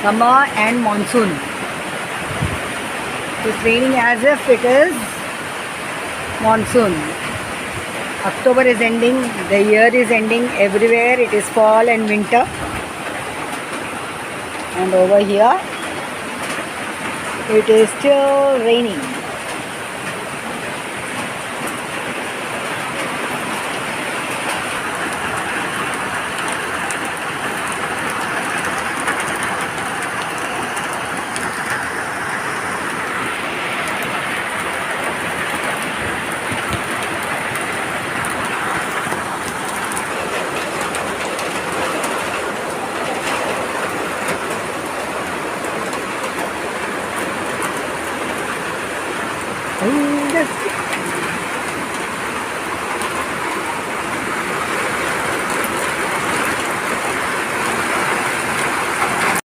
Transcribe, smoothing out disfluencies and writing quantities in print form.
summer and monsoon. It's raining as if it is monsoon. October is ending, the year is ending, everywhere it is fall and winter. And over here it is still raining.